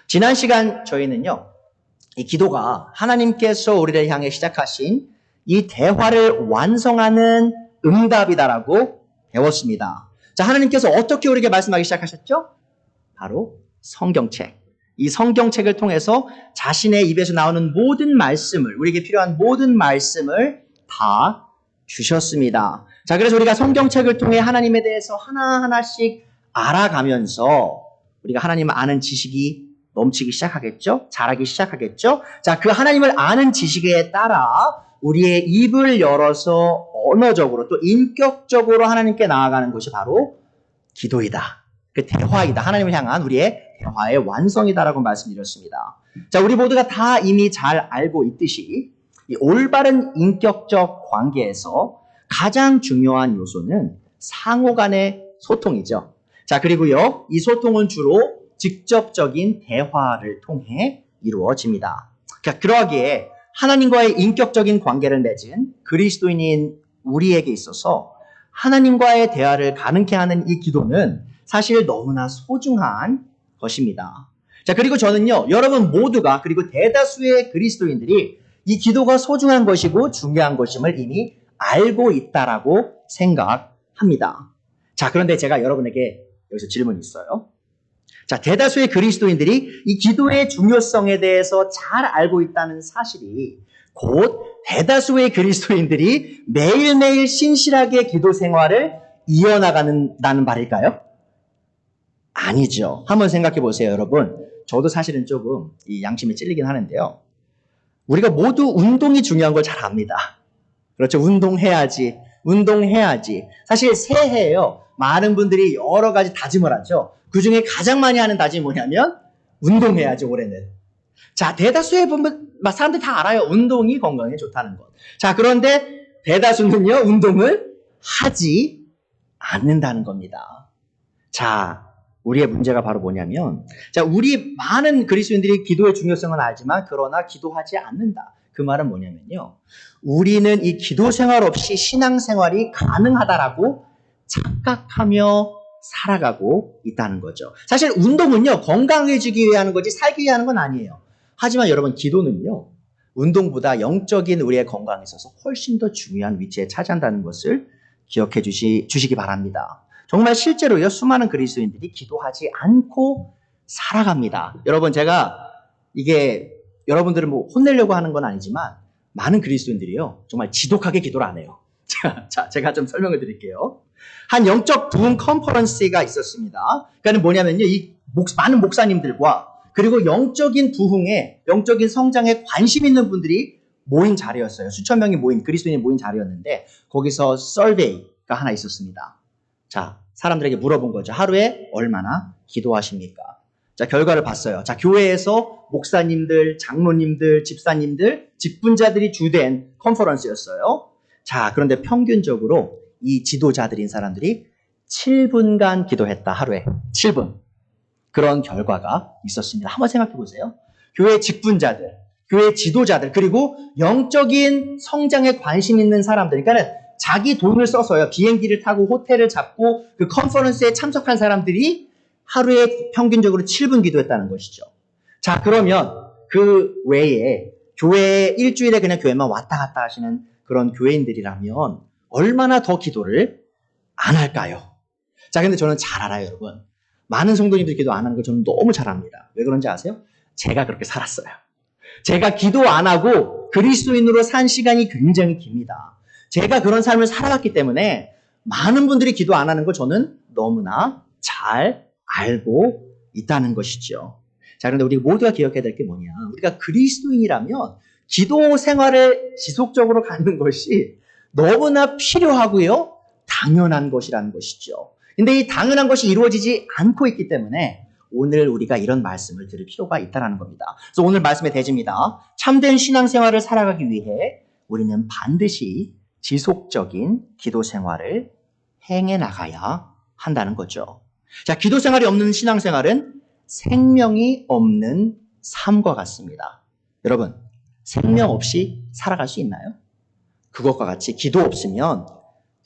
지난 시간 저희는요, 이 기도가 하나님께서 우리를 향해 시작하신 이 대화를 완성하는 응답이다라고 배웠습니다. 자, 하나님께서 어떻게 우리에게 말씀하기 시작하셨죠? 바로 성경책. 이 성경책을 통해서 자신의 입에서 나오는 모든 말씀을, 우리에게 필요한 모든 말씀을 다 주셨습니다. 자, 그래서 우리가 성경책을 통해 하나님에 대해서 하나하나씩 알아가면서 우리가 하나님을 아는 지식이 넘치기 시작하겠죠? 자라기 시작하겠죠? 자, 그 하나님을 아는 지식에 따라 우리의 입을 열어서 언어적으로 또 인격적으로 하나님께 나아가는 것이 바로 기도이다. 그 대화이다. 하나님을 향한 우리의 대화의 완성이다라고 말씀드렸습니다. 자, 우리 모두가 다 이미 잘 알고 있듯이 이 올바른 인격적 관계에서 가장 중요한 요소는 상호 간의 소통이죠. 자, 그리고요, 이 소통은 주로 직접적인 대화를 통해 이루어집니다. 그러니까 그러하기에 하나님과의 인격적인 관계를 맺은 그리스도인인 우리에게 있어서 하나님과의 대화를 가능케 하는 이 기도는 사실 너무나 소중한 것입니다. 자, 그리고 저는요, 여러분 모두가 그리고 대다수의 그리스도인들이 이 기도가 소중한 것이고 중요한 것임을 이미 알고 있다라고 생각합니다. 자, 그런데 제가 여러분에게 여기서 질문이 있어요. 자, 대다수의 그리스도인들이 이 기도의 중요성에 대해서 잘 알고 있다는 사실이 곧 대다수의 그리스도인들이 매일매일 신실하게 기도 생활을 이어나가는다는 말일까요? 아니죠. 한번 생각해 보세요, 여러분. 저도 사실은 조금 이 양심에 찔리긴 하는데요. 우리가 모두 운동이 중요한 걸 잘 압니다. 그렇죠. 운동해야지. 사실 새해에요, 많은 분들이 여러 가지 다짐을 하죠. 그 중에 가장 많이 하는 다짐이 뭐냐면 운동해야지 올해는. 자, 대다수의 사람들이 다 알아요. 운동이 건강에 좋다는 것. 자, 그런데 대다수는요, 운동을 하지 않는다는 겁니다. 자, 우리의 문제가 바로 뭐냐면, 자, 우리 많은 그리스도인들이 기도의 중요성은 알지만 그러나 기도하지 않는다. 그 말은 뭐냐면요, 우리는 이 기도 생활 없이 신앙생활이 가능하다라고 착각하며 살아가고 있다는 거죠. 사실 운동은요, 건강해지기 위해 하는 거지 살기 위해 하는 건 아니에요. 하지만 여러분, 기도는요, 운동보다 영적인 우리의 건강에 있어서 훨씬 더 중요한 위치에 차지한다는 것을 기억해 주시기 바랍니다. 정말 실제로요, 수많은 그리스도인들이 기도하지 않고 살아갑니다. 여러분, 제가 이게 여러분들을 뭐 혼내려고 하는 건 아니지만 많은 그리스도인들이요, 정말 지독하게 기도를 안 해요. 자, 제가 좀 설명을 드릴게요. 한 영적 부흥 컨퍼런스가 있었습니다. 그러니까 뭐냐면요, 이 많은 목사님들과 그리고 영적인 부흥에, 영적인 성장에 관심 있는 분들이 모인 자리였어요. 수천 명이 모인, 그리스도인이 모인 자리였는데 거기서 서베이가 하나 있었습니다. 자, 사람들에게 물어본 거죠. 하루에 얼마나 기도하십니까? 자, 결과를 봤어요. 자, 교회에서 목사님들, 장로님들, 집사님들, 직분자들이 주된 컨퍼런스였어요. 자, 그런데 평균적으로 이 지도자들인 사람들이 7분간 기도했다. 하루에 7분. 그런 결과가 있었습니다. 한번 생각해 보세요. 교회 직분자들, 교회 지도자들, 그리고 영적인 성장에 관심 있는 사람들, 그러니까 자기 돈을 써서요, 비행기를 타고 호텔을 잡고 그 컨퍼런스에 참석한 사람들이 하루에 평균적으로 7분 기도했다는 것이죠. 자, 그러면 그 외에 교회에 일주일에 그냥 교회만 왔다 갔다 하시는 그런 교회인들이라면 얼마나 더 기도를 안 할까요? 자, 근데 저는 잘 알아요, 여러분. 많은 성도님들이 기도 안 하는 걸 저는 너무 잘 압니다. 왜 그런지 아세요? 제가 그렇게 살았어요. 제가 기도 안 하고 그리스도인으로 산 시간이 굉장히 깁니다. 제가 그런 삶을 살아갔기 때문에 많은 분들이 기도 안 하는 걸 저는 너무나 잘 알고 있다는 것이죠. 자, 그런데 우리 모두가 기억해야 될 게 뭐냐? 우리가 그리스도인이라면 기도 생활을 지속적으로 갖는 것이 너무나 필요하고요, 당연한 것이라는 것이죠. 근데 이 당연한 것이 이루어지지 않고 있기 때문에 오늘 우리가 이런 말씀을 들을 필요가 있다는 겁니다. 그래서 오늘 말씀의 대지입니다. 참된 신앙생활을 살아가기 위해 우리는 반드시 지속적인 기도 생활을 행해 나가야 한다는 거죠. 자, 기도 생활이 없는 신앙생활은 생명이 없는 삶과 같습니다. 여러분, 생명 없이 살아갈 수 있나요? 그것과 같이 기도 없으면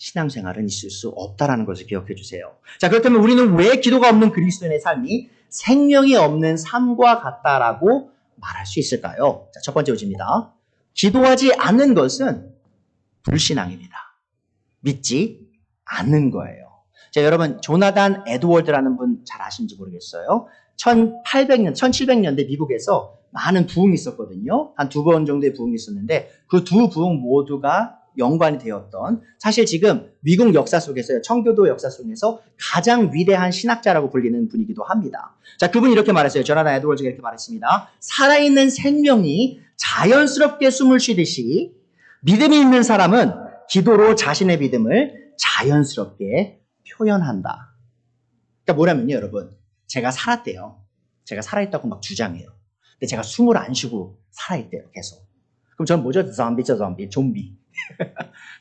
신앙생활은 있을 수 없다라는 것을 기억해 주세요. 자, 그렇다면 우리는 왜 기도가 없는 그리스도인의 삶이 생명이 없는 삶과 같다라고 말할 수 있을까요? 자, 첫 번째 요지입니다. 기도하지 않는 것은 불신앙입니다. 믿지 않는 거예요. 자, 여러분, 조나단 에드워드라는 분 잘 아시는지 모르겠어요. 1700년대 미국에서 많은 부흥이 있었거든요. 한 2번 정도의 부흥이 있었는데 그 두 부흥 모두가 연관이 되었던, 사실 지금 미국 역사 속에서요, 청교도 역사 속에서 가장 위대한 신학자라고 불리는 분이기도 합니다. 자, 그분이 이렇게 말했어요. 조나단 에드워즈가 이렇게 말했습니다. 살아있는 생명이 자연스럽게 숨을 쉬듯이 믿음이 있는 사람은 기도로 자신의 믿음을 자연스럽게 표현한다. 그러니까 뭐냐면요, 여러분. 제가 살았대요. 제가 살아있다고 막 주장해요. 근데 제가 숨을 안 쉬고 살아있대요, 계속. 그럼 저는 뭐죠? 좀비.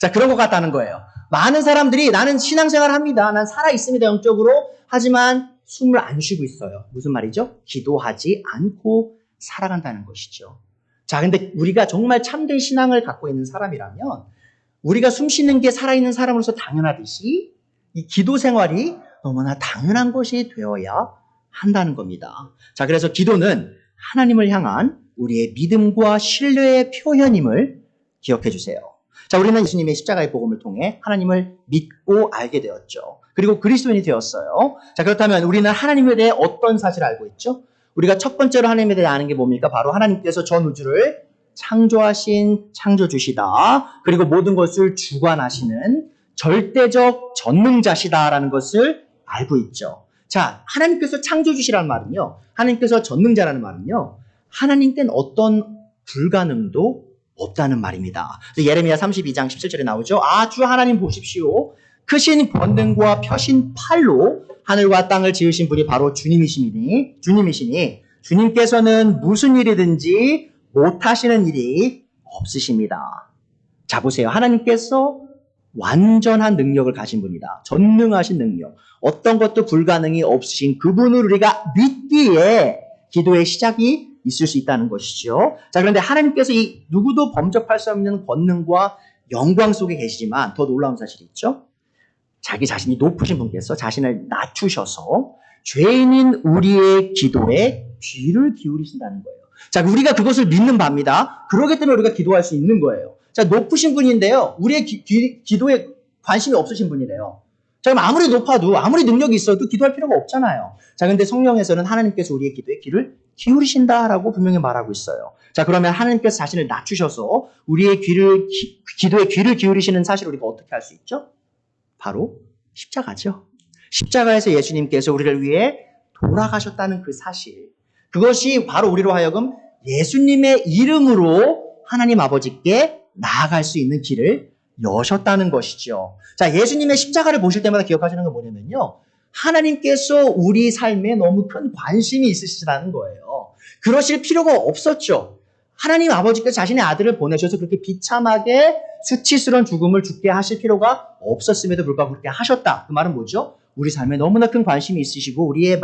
자, 그런 것 같다는 거예요. 많은 사람들이 나는 신앙생활 합니다. 난 살아있습니다, 영적으로. 하지만 숨을 안 쉬고 있어요. 무슨 말이죠? 기도하지 않고 살아간다는 것이죠. 자, 근데 우리가 정말 참된 신앙을 갖고 있는 사람이라면 우리가 숨 쉬는 게 살아있는 사람으로서 당연하듯이 이 기도 생활이 너무나 당연한 것이 되어야 한다는 겁니다. 자, 그래서 기도는 하나님을 향한 우리의 믿음과 신뢰의 표현임을 기억해 주세요. 자, 우리는 예수님의 십자가의 복음을 통해 하나님을 믿고 알게 되었죠. 그리고 그리스도인이 되었어요. 자, 그렇다면 우리는 하나님에 대해 어떤 사실을 알고 있죠? 우리가 첫 번째로 하나님에 대해 아는 게 뭡니까? 바로 하나님께서 전 우주를 창조하신 창조주시다. 그리고 모든 것을 주관하시는 절대적 전능자시다라는 것을 알고 있죠. 자, 하나님께서 창조주시라는 말은요, 하나님께서 전능자라는 말은요, 하나님께는 어떤 불가능도 없다는 말입니다. 예레미야 32장 17절에 나오죠. 주 하나님 보십시오. 크신 권능과 펴신 팔로 하늘과 땅을 지으신 분이 바로 주님이시니 주님께서는 무슨 일이든지 못하시는 일이 없으십니다. 자, 보세요. 하나님께서 완전한 능력을 가진 분이다. 전능하신 능력. 어떤 것도 불가능이 없으신 그분을 우리가 믿기에 기도의 시작이 있을 수 있다는 것이죠. 자, 그런데 하나님께서 이 누구도 범접할 수 없는 권능과 영광 속에 계시지만 더 놀라운 사실이 있죠. 자기 자신이 높으신 분께서 자신을 낮추셔서 죄인인 우리의 기도에 귀를 기울이신다는 거예요. 자, 우리가 그것을 믿는 바입니다. 그러기 때문에 우리가 기도할 수 있는 거예요. 자, 높으신 분인데요. 우리의 기도에 관심이 없으신 분이래요. 자, 그럼 아무리 높아도, 아무리 능력이 있어도 기도할 필요가 없잖아요. 자, 근데 성령에서는 하나님께서 우리의 기도에 귀를 기울이신다라고 분명히 말하고 있어요. 자, 그러면 하나님께서 자신을 낮추셔서 우리의 기도에 귀를 기울이시는 사실을 우리가 어떻게 할 수 있죠? 바로 십자가죠. 십자가에서 예수님께서 우리를 위해 돌아가셨다는 그 사실. 그것이 바로 우리로 하여금 예수님의 이름으로 하나님 아버지께 나아갈 수 있는 길을 여셨다는 것이죠. 자, 예수님의 십자가를 보실 때마다 기억하시는 건 뭐냐면요, 하나님께서 우리 삶에 너무 큰 관심이 있으시다는 거예요. 그러실 필요가 없었죠. 하나님 아버지께서 자신의 아들을 보내셔서 그렇게 비참하게 수치스러운 죽음을 죽게 하실 필요가 없었음에도 불구하고 그렇게 하셨다. 그 말은 뭐죠? 우리 삶에 너무나 큰 관심이 있으시고 우리의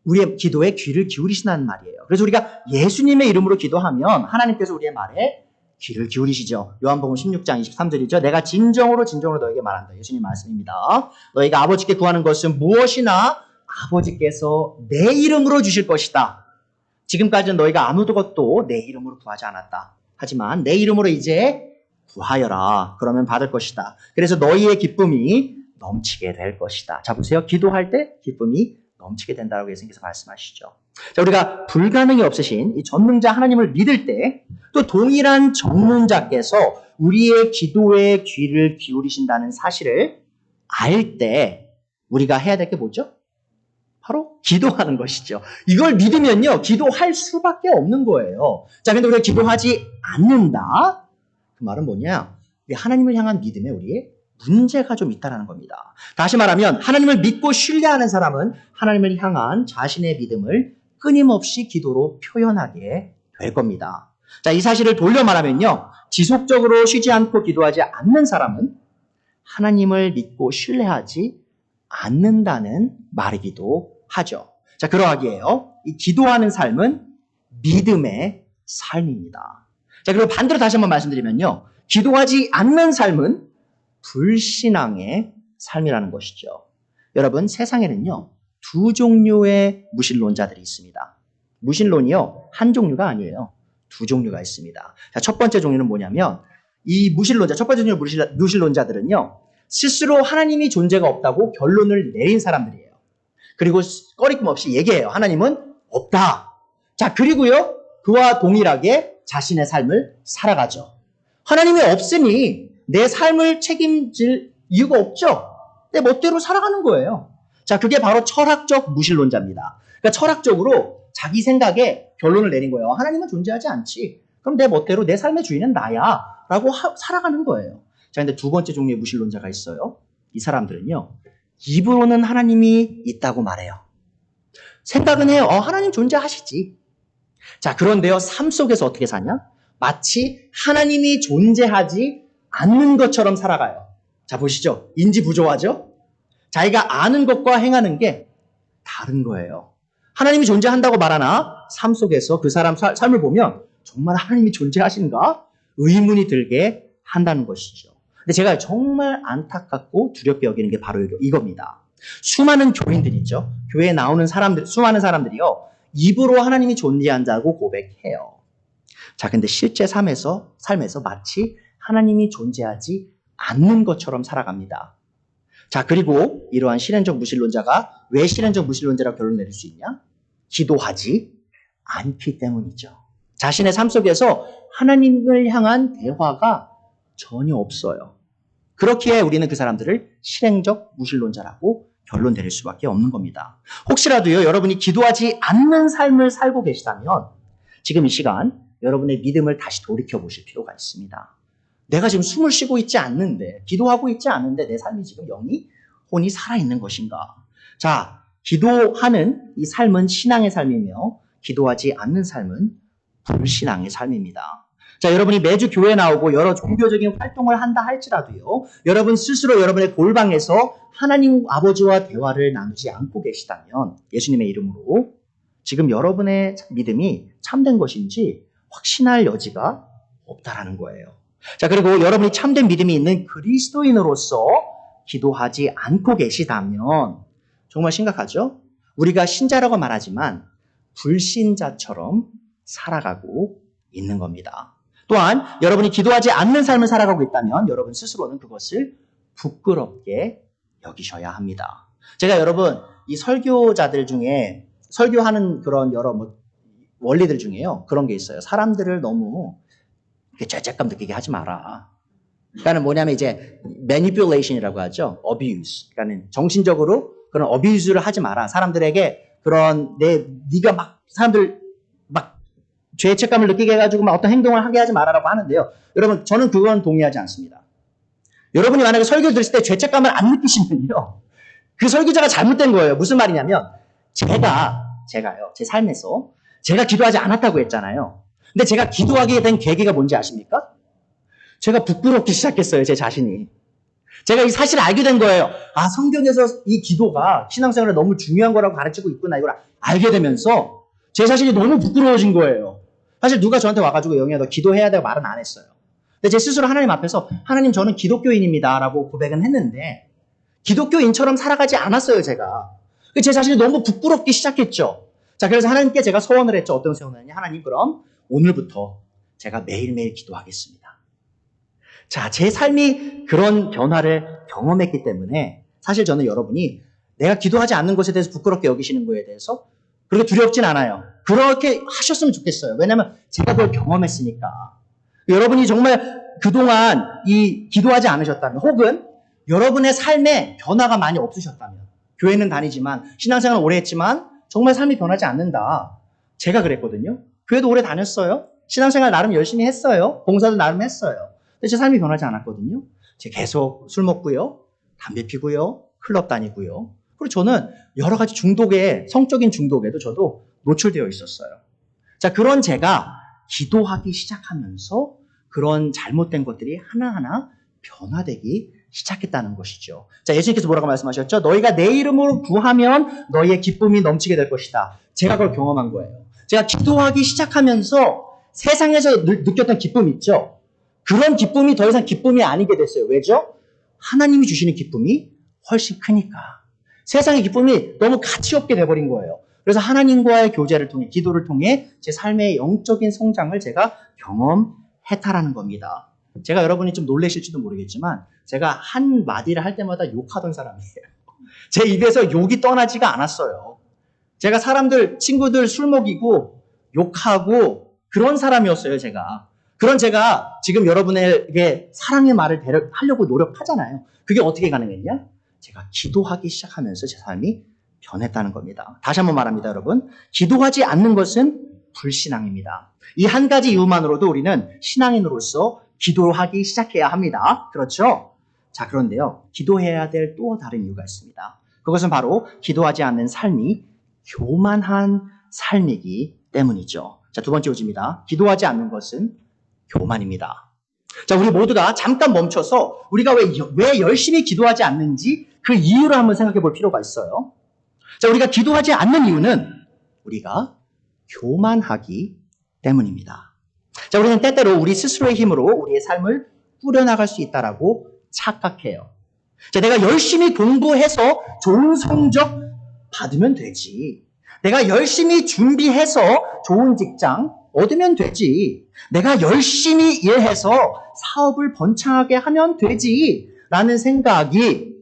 우리의 기도에 귀를 기울이신다는 말이에요. 그래서 우리가 예수님의 이름으로 기도하면 하나님께서 우리의 말에 귀를 기울이시죠. 요한복음 16장 23절이죠. 내가 진정으로 너에게 말한다. 예수님 말씀입니다. 너희가 아버지께 구하는 것은 무엇이나 아버지께서 내 이름으로 주실 것이다. 지금까지는 너희가 아무것도 내 이름으로 구하지 않았다. 하지만 내 이름으로 이제 구하여라. 그러면 받을 것이다. 그래서 너희의 기쁨이 넘치게 될 것이다. 자, 보세요. 기도할 때 기쁨이 넘치게 된다고 예수님께서 말씀하시죠. 자, 우리가 불가능이 없으신 이 전능자 하나님을 믿을 때 또 동일한 전능자께서 우리의 기도에 귀를 기울이신다는 사실을 알 때 우리가 해야 될 게 뭐죠? 바로 기도하는 것이죠. 이걸 믿으면요, 기도할 수밖에 없는 거예요. 자, 근데 우리가 기도하지 않는다? 그 말은 뭐냐? 하나님을 향한 믿음에 우리의 문제가 좀 있다는 겁니다. 다시 말하면 하나님을 믿고 신뢰하는 사람은 하나님을 향한 자신의 믿음을 끊임없이 기도로 표현하게 될 겁니다. 자, 이 사실을 돌려 말하면요, 지속적으로 쉬지 않고 기도하지 않는 사람은 하나님을 믿고 신뢰하지 않는다는 말이기도 하죠. 자, 그러하기에요, 이 기도하는 삶은 믿음의 삶입니다. 자, 그리고 반대로 다시 한번 말씀드리면요, 기도하지 않는 삶은 불신앙의 삶이라는 것이죠. 여러분, 세상에는요, 두 종류의 무신론자들이 있습니다. 무신론이요, 한 종류가 아니에요. 두 종류가 있습니다. 자, 첫 번째 종류는 뭐냐면, 이 무신론자, 첫 번째 종류 무신론자들은요, 스스로 하나님이 존재가 없다고 결론을 내린 사람들이에요. 그리고 꺼리낌 없이 얘기해요. 하나님은 없다. 자, 그리고요, 그와 동일하게 자신의 삶을 살아가죠. 하나님이 없으니 내 삶을 책임질 이유가 없죠. 내 멋대로 살아가는 거예요. 자, 그게 바로 철학적 무신론자입니다. 그러니까 철학적으로 자기 생각에 결론을 내린 거예요. 하나님은 존재하지 않지. 그럼 내 멋대로 내 삶의 주인은 나야. 라고 살아가는 거예요. 자, 근데 두 번째 종류의 무신론자가 있어요. 이 사람들은요, 입으로는 하나님이 있다고 말해요. 생각은 해요. 하나님 존재하시지. 자, 그런데요, 삶 속에서 어떻게 사냐? 마치 하나님이 존재하지 않는 것처럼 살아가요. 자, 보시죠. 인지 부조하죠? 자기가 아는 것과 행하는 게 다른 거예요. 하나님이 존재한다고 말하나 삶 속에서 그 사람 삶을 보면 정말 하나님이 존재하신가? 의문이 들게 한다는 것이죠. 근데 제가 정말 안타깝고 두렵게 여기는 게 바로 이겁니다. 수많은 교인들이 있죠. 교회에 나오는 사람들, 수많은 사람들이요, 입으로 하나님이 존재한다고 고백해요. 자, 근데 실제 삶에서 마치 하나님이 존재하지 않는 것처럼 살아갑니다. 자, 그리고 이러한 실현적 무신론자가 왜 실현적 무신론자라고 결론 내릴 수 있냐? 기도하지 않기 때문이죠. 자신의 삶 속에서 하나님을 향한 대화가 전혀 없어요. 그렇기에 우리는 그 사람들을 실행적 무신론자라고 결론 내릴 수밖에 없는 겁니다. 혹시라도요, 여러분이 기도하지 않는 삶을 살고 계시다면 지금 이 시간 여러분의 믿음을 다시 돌이켜 보실 필요가 있습니다. 내가 지금 숨을 쉬고 있지 않는데, 기도하고 있지 않은데 내 삶이 지금 영이 혼이 살아있는 것인가? 자, 기도하는 이 삶은 신앙의 삶이며 기도하지 않는 삶은 불신앙의 삶입니다. 자, 여러분이 매주 교회 나오고 여러 종교적인 활동을 한다 할지라도요, 여러분 스스로 여러분의 골방에서 하나님 아버지와 대화를 나누지 않고 계시다면 예수님의 이름으로 지금 여러분의 믿음이 참된 것인지 확신할 여지가 없다라는 거예요. 자, 그리고 여러분이 참된 믿음이 있는 그리스도인으로서 기도하지 않고 계시다면 정말 심각하죠? 우리가 신자라고 말하지만 불신자처럼 살아가고 있는 겁니다. 또한 여러분이 기도하지 않는 삶을 살아가고 있다면 여러분 스스로는 그것을 부끄럽게 여기셔야 합니다. 제가 여러분 이 설교자들 중에 설교하는 그런 여러 원리들 중에요, 그런 게 있어요. 사람들을 너무 죄책감 느끼게 하지 마라. 그러니까는 뭐냐면 이제 manipulation이라고 하죠. abuse. 그러니까는 정신적으로 그런 abuse를 하지 마라. 사람들에게 그런 네가 막 사람들 막 죄책감을 느끼게 해가지고 막 어떤 행동을 하게 하지 마라라고 하는데요. 여러분, 저는 그건 동의하지 않습니다. 여러분이 만약에 설교 들으실 때 죄책감을 안 느끼시면요, 그 설교자가 잘못된 거예요. 무슨 말이냐면 제가요, 제 삶에서 제가 기도하지 않았다고 했잖아요. 근데 제가 기도하게 된 계기가 뭔지 아십니까? 제가 부끄럽기 시작했어요, 제 자신이. 제가 이 사실을 알게 된 거예요. 아, 성경에서 이 기도가 신앙생활에 너무 중요한 거라고 가르치고 있구나, 이걸 알게 되면서 제 자신이 너무 부끄러워진 거예요. 사실 누가 저한테 와가지고 영희야, 너 기도해야 되고 말은 안 했어요. 근데 제 스스로 하나님 앞에서 하나님, 저는 기독교인입니다 라고 고백은 했는데 기독교인처럼 살아가지 않았어요, 제가. 제 자신이 너무 부끄럽기 시작했죠. 자, 그래서 하나님께 제가 소원을 했죠. 어떤 소원을 했냐? 하나님, 그럼 오늘부터 제가 매일매일 기도하겠습니다. 자, 제 삶이 그런 변화를 경험했기 때문에 사실 저는 여러분이 내가 기도하지 않는 것에 대해서 부끄럽게 여기시는 거에 대해서 그렇게 두렵진 않아요. 그렇게 하셨으면 좋겠어요. 왜냐하면 제가 그걸 경험했으니까. 여러분이 정말 그동안 이 기도하지 않으셨다면, 혹은 여러분의 삶에 변화가 많이 없으셨다면, 교회는 다니지만 신앙생활을 오래 했지만 정말 삶이 변하지 않는다. 제가 그랬거든요. 교회도 오래 다녔어요. 신앙생활 나름 열심히 했어요. 봉사도 나름 했어요. 근데 제 삶이 변하지 않았거든요. 제가 계속 술 먹고요, 담배 피고요, 클럽 다니고요. 그리고 저는 여러 가지 중독에, 성적인 중독에도 저도 노출되어 있었어요. 자, 그런 제가 기도하기 시작하면서 그런 잘못된 것들이 하나하나 변화되기 시작했다는 것이죠. 자, 예수님께서 뭐라고 말씀하셨죠? 너희가 내 이름으로 구하면 너희의 기쁨이 넘치게 될 것이다. 제가 그걸 경험한 거예요. 제가 기도하기 시작하면서 세상에서 느꼈던 기쁨 있죠? 그런 기쁨이 더 이상 기쁨이 아니게 됐어요. 왜죠? 하나님이 주시는 기쁨이 훨씬 크니까. 세상의 기쁨이 너무 가치 없게 돼버린 거예요. 그래서 하나님과의 교제를 통해, 기도를 통해 제 삶의 영적인 성장을 제가 경험했다라는 겁니다. 제가 여러분이 좀 놀라실지도 모르겠지만 제가 한 마디를 할 때마다 욕하던 사람이에요. 제 입에서 욕이 떠나지가 않았어요. 제가 사람들, 친구들 술 먹이고 욕하고 그런 사람이었어요, 제가. 그런 제가 지금 여러분에게 사랑의 말을 하려고 노력하잖아요. 그게 어떻게 가능했냐? 제가 기도하기 시작하면서 제 삶이 변했다는 겁니다. 다시 한번 말합니다, 여러분. 기도하지 않는 것은 불신앙입니다. 이 한 가지 이유만으로도 우리는 신앙인으로서 기도하기 시작해야 합니다. 그렇죠? 자, 그런데요. 기도해야 될 또 다른 이유가 있습니다. 그것은 바로 기도하지 않는 삶이 교만한 삶이기 때문이죠. 자, 두 번째 요지입니다. 기도하지 않는 것은 교만입니다. 자, 우리 모두가 잠깐 멈춰서 우리가 왜 열심히 기도하지 않는지 그 이유를 한번 생각해 볼 필요가 있어요. 자, 우리가 기도하지 않는 이유는 우리가 교만하기 때문입니다. 자, 우리는 때때로 우리 스스로의 힘으로 우리의 삶을 꾸려나갈 수 있다라고 착각해요. 자, 내가 열심히 공부해서 좋은 성적 받으면 되지. 내가 열심히 준비해서 좋은 직장 얻으면 되지. 내가 열심히 일해서 사업을 번창하게 하면 되지. 라는 생각이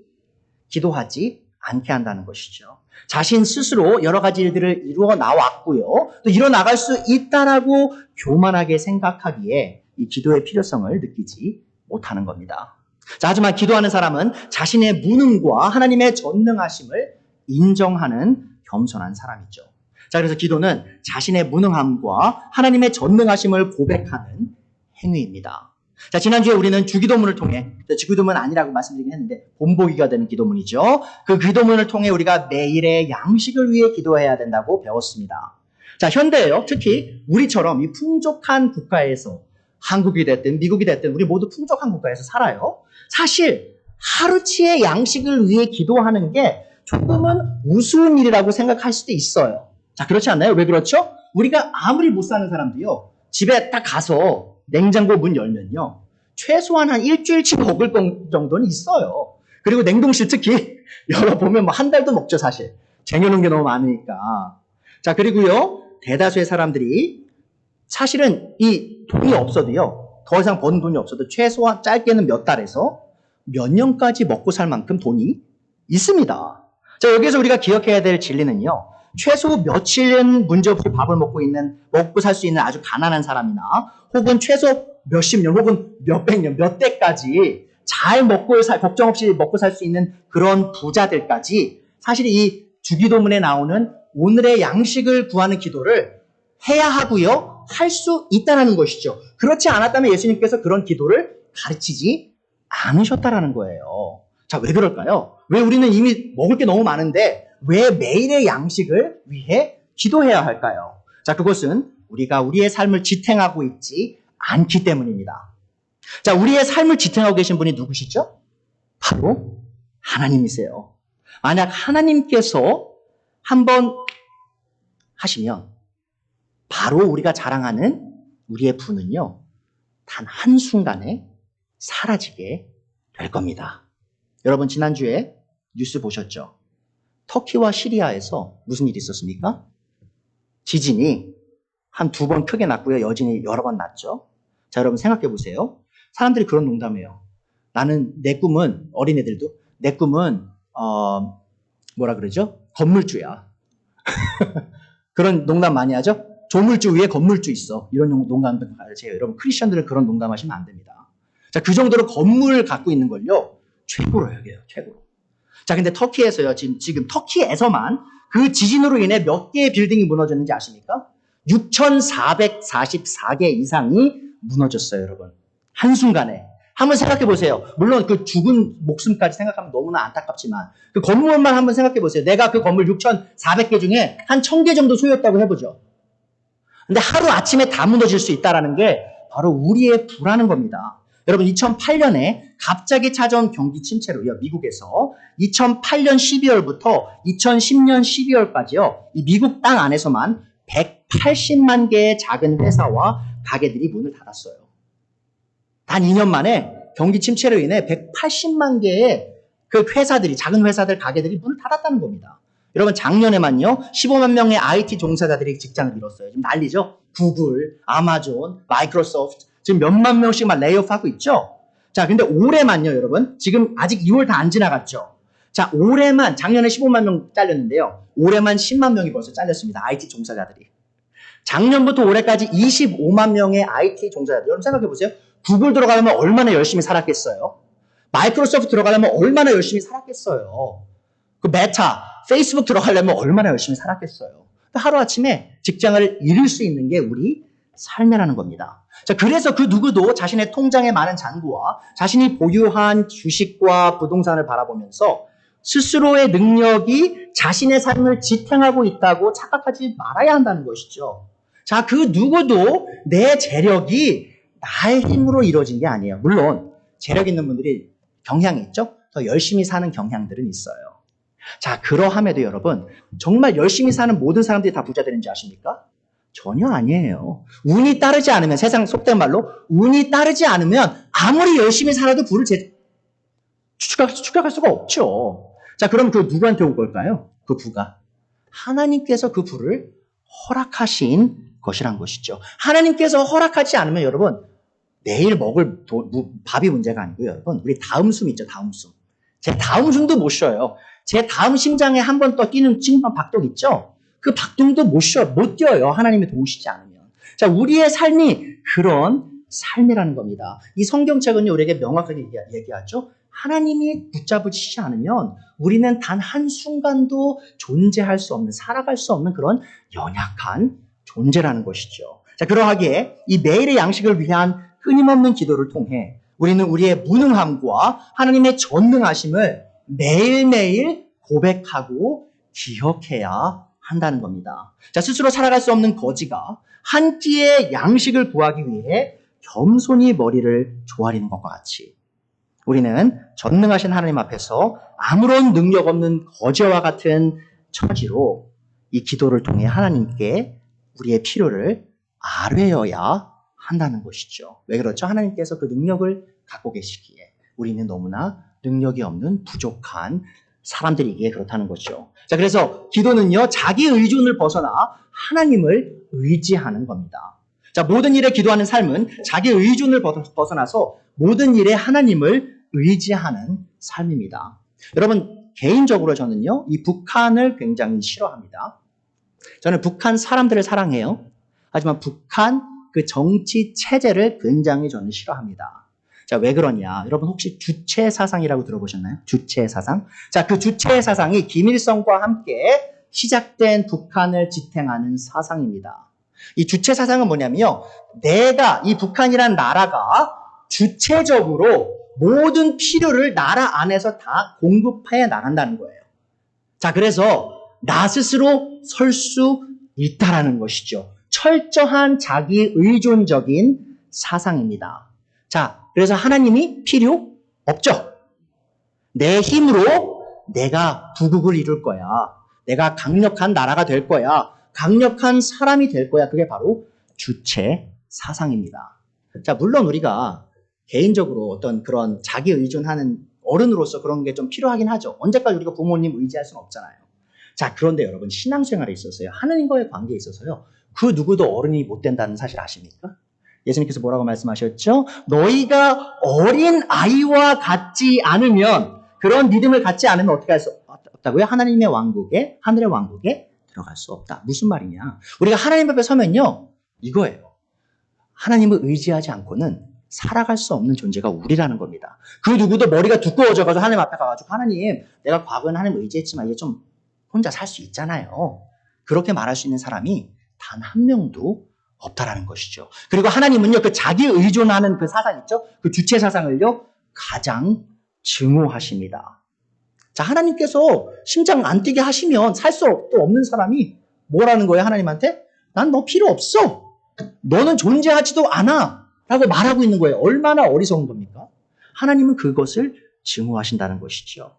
기도하지 않게 한다는 것이죠. 자신 스스로 여러 가지 일들을 이루어 나왔고요. 또 이루어 나갈 수 있다라고 교만하게 생각하기에 이 기도의 필요성을 느끼지 못하는 겁니다. 자, 하지만 기도하는 사람은 자신의 무능과 하나님의 전능하심을 인정하는 겸손한 사람이죠. 자, 그래서 기도는 자신의 무능함과 하나님의 전능하심을 고백하는 행위입니다. 자, 지난주에 우리는 주기도문을 통해, 주기도문 아니라고 말씀드리긴 했는데 본보기가 되는 기도문이죠. 그 기도문을 통해 우리가 매일의 양식을 위해 기도해야 된다고 배웠습니다. 자, 현대에요. 특히 우리처럼 이 풍족한 국가에서 한국이 됐든 미국이 됐든 우리 모두 풍족한 국가에서 살아요. 사실 하루치의 양식을 위해 기도하는 게 조금은 우스운 일이라고 생각할 수도 있어요. 자, 그렇지 않나요? 왜 그렇죠? 우리가 아무리 못 사는 사람도요, 집에 딱 가서 냉장고 문 열면요, 최소한 한 일주일치 먹을 정도는 있어요. 그리고 냉동실 특히 열어보면 뭐 한 달도 먹죠, 사실. 쟁여놓은 게 너무 많으니까. 자, 그리고요, 대다수의 사람들이 사실은 이 돈이 없어도요, 더 이상 버는 돈이 없어도 최소한 짧게는 몇 달에서 몇 년까지 먹고 살 만큼 돈이 있습니다. 자, 여기서 우리가 기억해야 될 진리는요, 최소 며칠은 문제없이 밥을 먹고 살 수 있는 아주 가난한 사람이나 혹은 최소 몇십 년 혹은 몇백 년, 몇 대까지 잘 걱정 없이 먹고 살 수 있는 그런 부자들까지 사실 이 주기도문에 나오는 오늘의 양식을 구하는 기도를 해야 하고요, 할 수 있다는 것이죠. 그렇지 않았다면 예수님께서 그런 기도를 가르치지 않으셨다라는 거예요. 자, 왜 그럴까요? 왜 우리는 이미 먹을 게 너무 많은데 왜 매일의 양식을 위해 기도해야 할까요? 자, 그것은 우리가 우리의 삶을 지탱하고 있지 않기 때문입니다. 자, 우리의 삶을 지탱하고 계신 분이 누구시죠? 바로 하나님이세요. 만약 하나님께서 한번 하시면 바로 우리가 자랑하는 우리의 부는요, 단 한순간에 사라지게 될 겁니다. 여러분, 지난주에 뉴스 보셨죠? 터키와 시리아에서 무슨 일이 있었습니까? 지진이 한 2번 크게 났고요. 여진이 여러 번 났죠. 자, 여러분 생각해 보세요. 사람들이 그런 농담해요. 내 꿈은, 어린애들도, 내 꿈은 뭐라 그러죠? 건물주야. 그런 농담 많이 하죠? 조물주 위에 건물주 있어. 이런 농담도 가르쳐요. 여러분, 크리스천들은 그런 농담하시면 안 됩니다. 자, 그 정도로 건물을 갖고 있는 걸요, 최고로 여겨요. 최고로. 자, 근데 터키에서요, 지금 터키에서만 그 지진으로 인해 몇 개의 빌딩이 무너졌는지 아십니까? 6,444개 이상이 무너졌어요, 여러분. 한순간에. 한번 생각해 보세요. 물론 그 죽은 목숨까지 생각하면 너무나 안타깝지만 그 건물만 한번 생각해 보세요. 내가 그 건물 6,400개 중에 한 1,000개 정도 소유했다고 해보죠. 근데 하루 아침에 다 무너질 수 있다는 게 바로 우리의 부라는 겁니다. 여러분, 2008년에 갑자기 찾아온 경기 침체로요, 미국에서 2008년 12월부터 2010년 12월까지요, 이 미국 땅 안에서만 180만 개의 작은 회사와 가게들이 문을 닫았어요. 단 2년 만에 경기 침체로 인해 180만 개의 그 회사들이, 작은 회사들, 가게들이 문을 닫았다는 겁니다. 여러분, 작년에만요, 15만 명의 IT 종사자들이 직장을 잃었어요. 지금 난리죠? 구글, 아마존, 마이크로소프트, 지금 몇만 명씩 막 레이오프하고 있죠? 자, 근데 올해만요, 여러분. 지금 아직 2월 다 안 지나갔죠? 자, 올해만, 작년에 15만 명 잘렸는데요. 올해만 10만 명이 벌써 잘렸습니다. IT 종사자들이. 작년부터 올해까지 25만 명의 IT 종사자들. 여러분 생각해보세요. 구글 들어가려면 얼마나 열심히 살았겠어요? 마이크로소프트 들어가려면 얼마나 열심히 살았겠어요? 그 메타, 페이스북 들어가려면 얼마나 열심히 살았겠어요? 하루아침에 직장을 잃을 수 있는 게 우리 삶이라는 겁니다. 자, 그래서 그 누구도 자신의 통장에 많은 잔고와 자신이 보유한 주식과 부동산을 바라보면서 스스로의 능력이 자신의 삶을 지탱하고 있다고 착각하지 말아야 한다는 것이죠. 자, 그 누구도 내 재력이 나의 힘으로 이루어진 게 아니에요. 물론 재력 있는 분들이 경향이 있죠. 더 열심히 사는 경향들은 있어요. 자, 그러함에도 여러분, 정말 열심히 사는 모든 사람들이 다 부자 되는지 아십니까? 전혀 아니에요. 운이 따르지 않으면, 세상 속된 말로 운이 따르지 않으면 아무리 열심히 살아도 부를 추격할 수가 없죠. 자, 그럼 그 누구한테 올 걸까요? 그 부가 하나님께서 그 부를 허락하신 것이란 것이죠. 하나님께서 허락하지 않으면 여러분, 내일 먹을 밥이 문제가 아니고 여러분, 우리 다음 숨 있죠, 다음 숨. 제 다음 숨도 못 쉬어요. 제 다음 심장에 한 번 더 뛰는 찐빵 박동 있죠? 그 박동도 못 뛰어요. 하나님이 도우시지 않으면. 자, 우리의 삶이 그런 삶이라는 겁니다. 이 성경책은요, 우리에게 명확하게 얘기하죠. 하나님이 붙잡으시지 않으면 우리는 단 한순간도 존재할 수 없는, 살아갈 수 없는 그런 연약한 존재라는 것이죠. 자, 그러하기에 이 매일의 양식을 위한 끊임없는 기도를 통해 우리는 우리의 무능함과 하나님의 전능하심을 매일매일 고백하고 기억해야 한다는 겁니다. 자, 스스로 살아갈 수 없는 거지가 한 끼의 양식을 구하기 위해 겸손히 머리를 조아리는 것과 같이 우리는 전능하신 하나님 앞에서 아무런 능력 없는 거지와 같은 처지로 이 기도를 통해 하나님께 우리의 필요를 아뢰어야 한다는 것이죠. 왜 그렇죠? 하나님께서 그 능력을 갖고 계시기에 우리는 너무나 능력이 없는 부족한 사람들이기에 그렇다는 거죠. 자, 그래서 기도는요, 자기 의존을 벗어나 하나님을 의지하는 겁니다. 자, 모든 일에 기도하는 삶은 자기 의존을 벗어나서 모든 일에 하나님을 의지하는 삶입니다. 여러분, 개인적으로 저는요, 이 북한을 굉장히 싫어합니다. 저는 북한 사람들을 사랑해요. 하지만 북한 그 정치 체제를 굉장히 저는 싫어합니다. 자, 왜 그러냐? 여러분 혹시 주체 사상이라고 들어보셨나요? 주체 사상? 자, 그 주체 사상이 김일성과 함께 시작된 북한을 지탱하는 사상입니다. 이 주체 사상은 뭐냐면요. 내가, 이 북한이란 나라가 주체적으로 모든 필요를 나라 안에서 다 공급해 나간다는 거예요. 자, 그래서 나 스스로 설 수 있다라는 것이죠. 철저한 자기 의존적인 사상입니다. 자, 그래서 하나님이 필요 없죠. 내 힘으로 내가 부국을 이룰 거야. 내가 강력한 나라가 될 거야. 강력한 사람이 될 거야. 그게 바로 주체 사상입니다. 자, 물론 우리가 개인적으로 어떤 그런 자기 의존하는 어른으로서 그런 게 좀 필요하긴 하죠. 언제까지 우리가 부모님 의지할 수는 없잖아요. 자, 그런데 여러분, 신앙생활에 있어서요, 하나님과의 관계에 있어서요, 그 누구도 어른이 못 된다는 사실 아십니까? 예수님께서 뭐라고 말씀하셨죠? 너희가 어린 아이와 같지 않으면, 그런 믿음을 갖지 않으면 어떻게 할 수 없다고요? 하나님의 왕국에, 하늘의 왕국에 들어갈 수 없다. 무슨 말이냐? 우리가 하나님 앞에 서면요, 이거예요. 하나님을 의지하지 않고는 살아갈 수 없는 존재가 우리라는 겁니다. 그 누구도 머리가 두꺼워져가지고 하나님 앞에 가가지고, 하나님, 내가 과거에는 하나님 의지했지만 이제 좀 혼자 살 수 있잖아요. 그렇게 말할 수 있는 사람이 단 한 명도 없다라는 것이죠. 그리고 하나님은요, 그 자기 의존하는 그 사상 있죠? 그 주체 사상을요, 가장 증오하십니다. 자, 하나님께서 심장 안 뛰게 하시면 살 수 없는 사람이 뭐라는 거예요, 하나님한테? 난 너 필요 없어. 너는 존재하지도 않아. 라고 말하고 있는 거예요. 얼마나 어리석은 겁니까? 하나님은 그것을 증오하신다는 것이죠.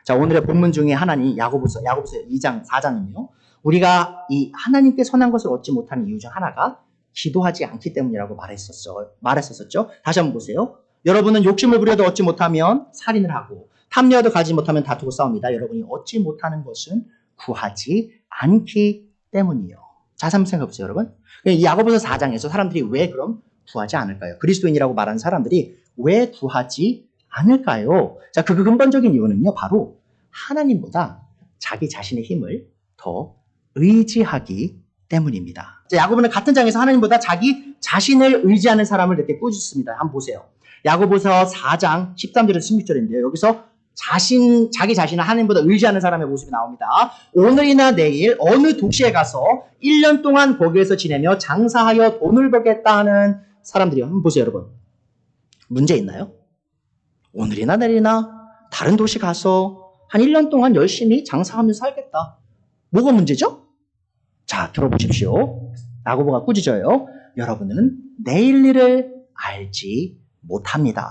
자, 오늘의 본문 중에 하나님, 야고보서 2장, 4장은요, 우리가 이 하나님께 선한 것을 얻지 못하는 이유 중 하나가 기도하지 않기 때문이라고 말했었죠. 다시 한번 보세요. 여러분은 욕심을 부려도 얻지 못하면 살인을 하고 탐려도 가지 못하면 다투고 싸웁니다. 여러분이 얻지 못하는 것은 구하지 않기 때문이요. 자, 한번 생각해 보세요, 여러분. 이 야고보서 4장에서 사람들이 왜 그럼 구하지 않을까요? 그리스도인이라고 말하는 사람들이 왜 구하지 않을까요? 자, 그 근본적인 이유는요, 바로 하나님보다 자기 자신의 힘을 더 의지하기 때문입니다. 자, 야고보는 같은 장에서 하나님보다 자기 자신을 의지하는 사람을 이렇게 꾸짖습니다. 한번 보세요. 야고보서 4장 13절에서 16절인데요. 여기서 자기 자신을 하나님보다 의지하는 사람의 모습이 나옵니다. 오늘이나 내일 어느 도시에 가서 1년 동안 거기에서 지내며 장사하여 돈을 벌겠다 하는 사람들이요. 한번 보세요, 여러분. 문제 있나요? 오늘이나 내일이나 다른 도시 가서 한 1년 동안 열심히 장사하면서 살겠다. 뭐가 문제죠? 자, 들어보십시오. 야고보가 꾸짖어요. 여러분은 내일 일을 알지 못합니다.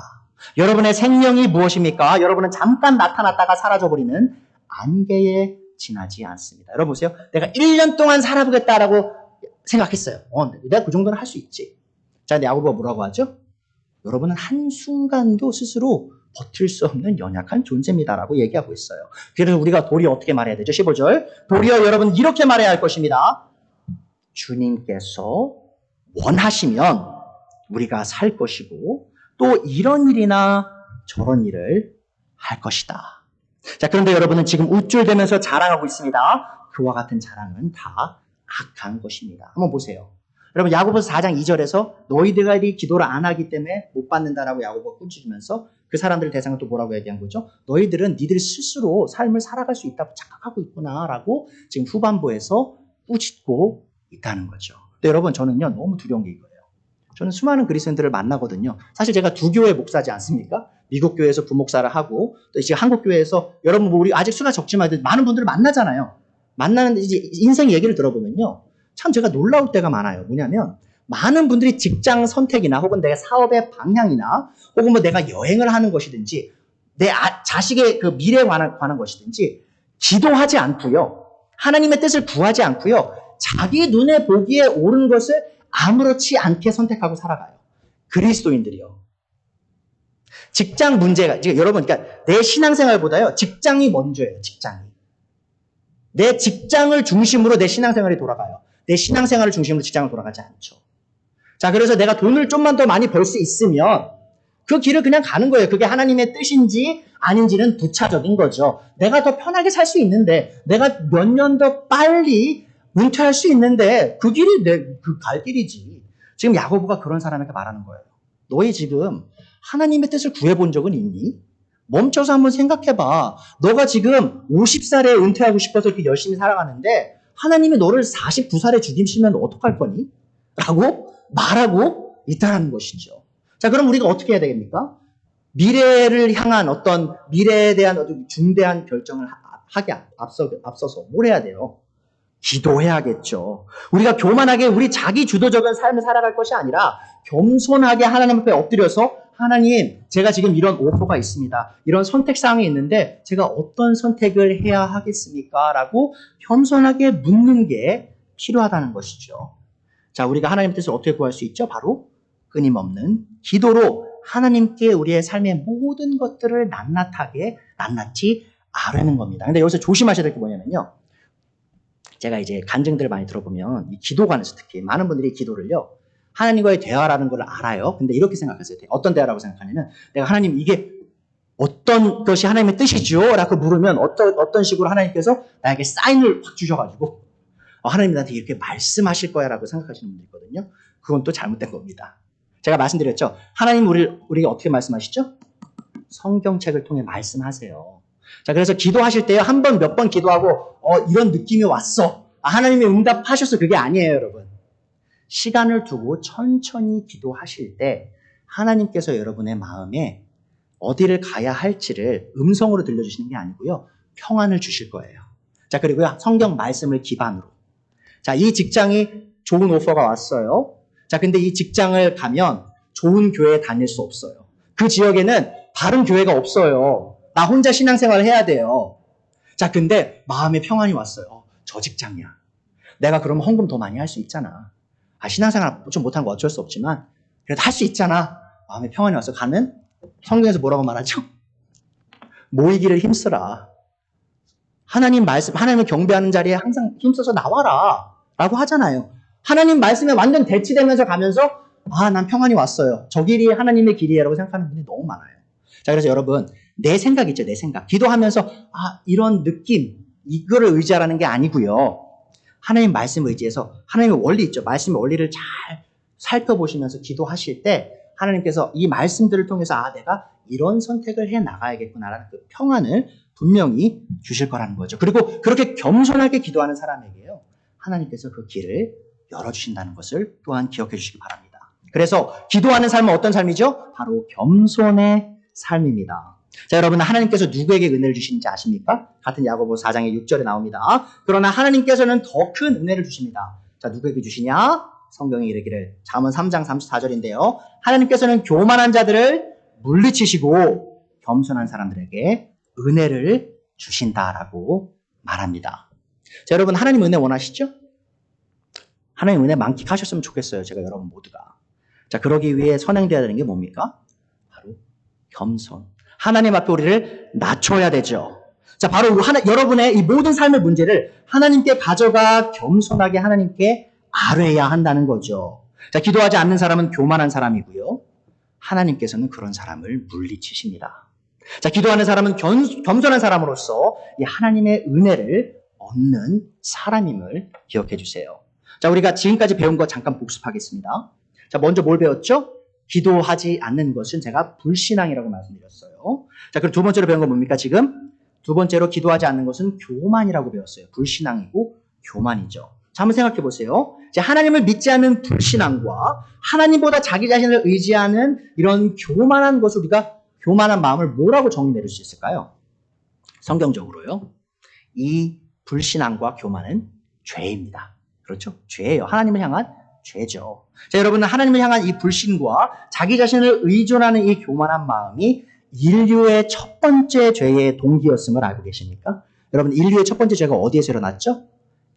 여러분의 생명이 무엇입니까? 여러분은 잠깐 나타났다가 사라져버리는 안개에 지나지 않습니다. 여러분 보세요. 내가 1년 동안 살아보겠다라고 생각했어요. 내가 그 정도는 할 수 있지. 자, 근데 야고보가 뭐라고 하죠? 여러분은 한순간도 스스로 버틸 수 없는 연약한 존재입니다라고 얘기하고 있어요. 그래서 우리가 도리어 어떻게 말해야 되죠? 15절. 도리어 여러분 이렇게 말해야 할 것입니다. 주님께서 원하시면 우리가 살 것이고 또 이런 일이나 저런 일을 할 것이다. 자, 그런데 여러분은 지금 우쭐대면서 자랑하고 있습니다. 그와 같은 자랑은 다 악한 것입니다. 한번 보세요. 여러분 야고보서 4장 2절에서 너희들이 기도를 안 하기 때문에 못 받는다라고 야고보가 꾸짖으면서 그 사람들 대상은 또 뭐라고 얘기한 거죠? 너희들은 니들 스스로 삶을 살아갈 수 있다고 착각하고 있구나라고 지금 후반부에서 꾸짖고 있다는 거죠. 근데 여러분 저는요 너무 두려운 게 이거예요. 저는 수많은 그리스도인들을 만나거든요. 사실 제가 두 교회 목사지 않습니까? 미국 교회에서 부목사를 하고 또 이제 한국 교회에서 여러분 우리 아직 수가 적지만 많은 분들을 만나잖아요. 만나는데 이제 인생 얘기를 들어보면요. 참 제가 놀라울 때가 많아요. 뭐냐면 많은 분들이 직장 선택이나 혹은 내 사업의 방향이나 혹은 뭐 내가 여행을 하는 것이든지 내 자식의 그 미래에 관한 것이든지 기도하지 않고요. 하나님의 뜻을 구하지 않고요. 자기 눈에 보기에 옳은 것을 아무렇지 않게 선택하고 살아가요. 그리스도인들이요. 직장 문제가 여러분 그러니까 내 신앙생활보다요. 직장이 먼저예요. 직장이. 내 직장을 중심으로 내 신앙생활이 돌아가요. 내 신앙생활을 중심으로 직장을 돌아가지 않죠. 자, 그래서 내가 돈을 좀만 더 많이 벌 수 있으면 그 길을 그냥 가는 거예요. 그게 하나님의 뜻인지 아닌지는 부차적인 거죠. 내가 더 편하게 살 수 있는데, 내가 몇 년 더 빨리 은퇴할 수 있는데 그 길이 그 갈 길이지. 지금 야고보가 그런 사람에게 말하는 거예요. 너희 지금 하나님의 뜻을 구해본 적은 있니? 멈춰서 한번 생각해봐. 너가 지금 50살에 은퇴하고 싶어서 이렇게 열심히 살아가는데 하나님이 너를 49살에 죽이시면 어떡할 거니? 라고 말하고 있다는 것이죠. 자, 그럼 우리가 어떻게 해야 되겠습니까? 미래를 향한 어떤 미래에 대한 어떤 중대한 결정을 하기 앞서서 뭘 해야 돼요? 기도해야겠죠. 우리가 교만하게 우리 자기 주도적인 삶을 살아갈 것이 아니라 겸손하게 하나님 앞에 엎드려서 하나님, 제가 지금 이런 오퍼가 있습니다. 이런 선택사항이 있는데 제가 어떤 선택을 해야 하겠습니까? 라고 겸손하게 묻는 게 필요하다는 것이죠. 자, 우리가 하나님의 뜻을 어떻게 구할 수 있죠? 바로 끊임없는 기도로 하나님께 우리의 삶의 모든 것들을 낱낱이 아뢰는 겁니다. 근데 여기서 조심하셔야 될 게 뭐냐면요. 제가 이제 간증들을 많이 들어보면 이 기도관에서 특히 많은 분들이 기도를요. 하나님과의 대화라는 걸 알아요. 근데 이렇게 생각하세요. 어떤 대화라고 생각하냐면 내가 하나님 이게 어떤 것이 하나님의 뜻이죠? 라고 물으면 어떤 식으로 하나님께서 나에게 사인을 확 주셔가지고 하나님 나한테 이렇게 말씀하실 거야 라고 생각하시는 분들 있거든요. 그건 또 잘못된 겁니다. 제가 말씀드렸죠. 하나님 우리에게 어떻게 말씀하시죠? 성경책을 통해 말씀하세요. 자, 그래서 기도하실 때 한 번, 몇 번 기도하고 이런 느낌이 왔어. 하나님이 응답하셨어. 그게 아니에요, 여러분. 시간을 두고 천천히 기도하실 때 하나님께서 여러분의 마음에 어디를 가야 할지를 음성으로 들려주시는 게 아니고요. 평안을 주실 거예요. 자, 그리고요. 성경 말씀을 기반으로. 자, 이 직장이 좋은 오퍼가 왔어요. 자, 근데 이 직장을 가면 좋은 교회에 다닐 수 없어요. 그 지역에는 바른 교회가 없어요. 나 혼자 신앙생활을 해야 돼요. 자, 근데 마음에 평안이 왔어요. 저 직장이야. 내가 그러면 헌금 더 많이 할 수 있잖아. 신앙생활 좀 못하는 거 어쩔 수 없지만 그래도 할 수 있잖아. 마음에 평안이 와서 가면 성경에서 뭐라고 말하죠? 모이기를 힘쓰라. 하나님 말씀, 하나님을 경배하는 자리에 항상 힘써서 나와라. 라고 하잖아요. 하나님 말씀에 완전 대치되면서 가면서 난 평안이 왔어요. 저 길이 하나님의 길이에요. 라고 생각하는 분이 너무 많아요. 자, 그래서 여러분, 내 생각 있죠, 내 생각. 기도하면서 이런 느낌, 이거를 의지하라는 게 아니고요. 하나님 말씀 의지해서 하나님의 원리 있죠. 말씀의 원리를 잘 살펴보시면서 기도하실 때 하나님께서 이 말씀들을 통해서 내가 이런 선택을 해 나가야겠구나라는 그 평안을 분명히 주실 거라는 거죠. 그리고 그렇게 겸손하게 기도하는 사람에게요, 하나님께서 그 길을 열어주신다는 것을 또한 기억해 주시기 바랍니다. 그래서 기도하는 삶은 어떤 삶이죠? 바로 겸손의 삶입니다. 자, 여러분, 하나님께서 누구에게 은혜를 주시는지 아십니까? 같은 야고보 4장의 6절에 나옵니다. 그러나 하나님께서는 더 큰 은혜를 주십니다. 자, 누구에게 주시냐? 성경에 이르기를 잠언 3장 34절인데요. 하나님께서는 교만한 자들을 물리치시고 겸손한 사람들에게 은혜를 주신다라고 말합니다. 자, 여러분, 하나님 은혜 원하시죠? 하나님 은혜 만끽하셨으면 좋겠어요. 제가 여러분 모두가. 자, 그러기 위해 선행되어야 되는 게 뭡니까? 바로 겸손. 하나님 앞에 우리를 낮춰야 되죠. 자, 바로 여러분의 이 모든 삶의 문제를 하나님께 가져가 겸손하게 하나님께 아뢰야 한다는 거죠. 자, 기도하지 않는 사람은 교만한 사람이고요. 하나님께서는 그런 사람을 물리치십니다. 자, 기도하는 사람은 겸손한 사람으로서 이 하나님의 은혜를 얻는 사람임을 기억해 주세요. 자, 우리가 지금까지 배운 거 잠깐 복습하겠습니다. 자, 먼저 뭘 배웠죠? 기도하지 않는 것은 제가 불신앙이라고 말씀드렸어요. 자, 그럼 두 번째로 배운 건 뭡니까, 지금? 두 번째로 기도하지 않는 것은 교만이라고 배웠어요. 불신앙이고 교만이죠. 자, 한번 생각해 보세요. 이제 하나님을 믿지 않는 불신앙과 하나님보다 자기 자신을 의지하는 이런 교만한 것을 우리가 교만한 마음을 뭐라고 정의 내릴 수 있을까요? 성경적으로요. 이 불신앙과 교만은 죄입니다. 그렇죠? 죄예요. 하나님을 향한 죄죠. 자, 여러분은 하나님을 향한 이 불신과 자기 자신을 의존하는 이 교만한 마음이 인류의 첫 번째 죄의 동기였음을 알고 계십니까? 여러분, 인류의 첫 번째 죄가 어디에서 일어났죠?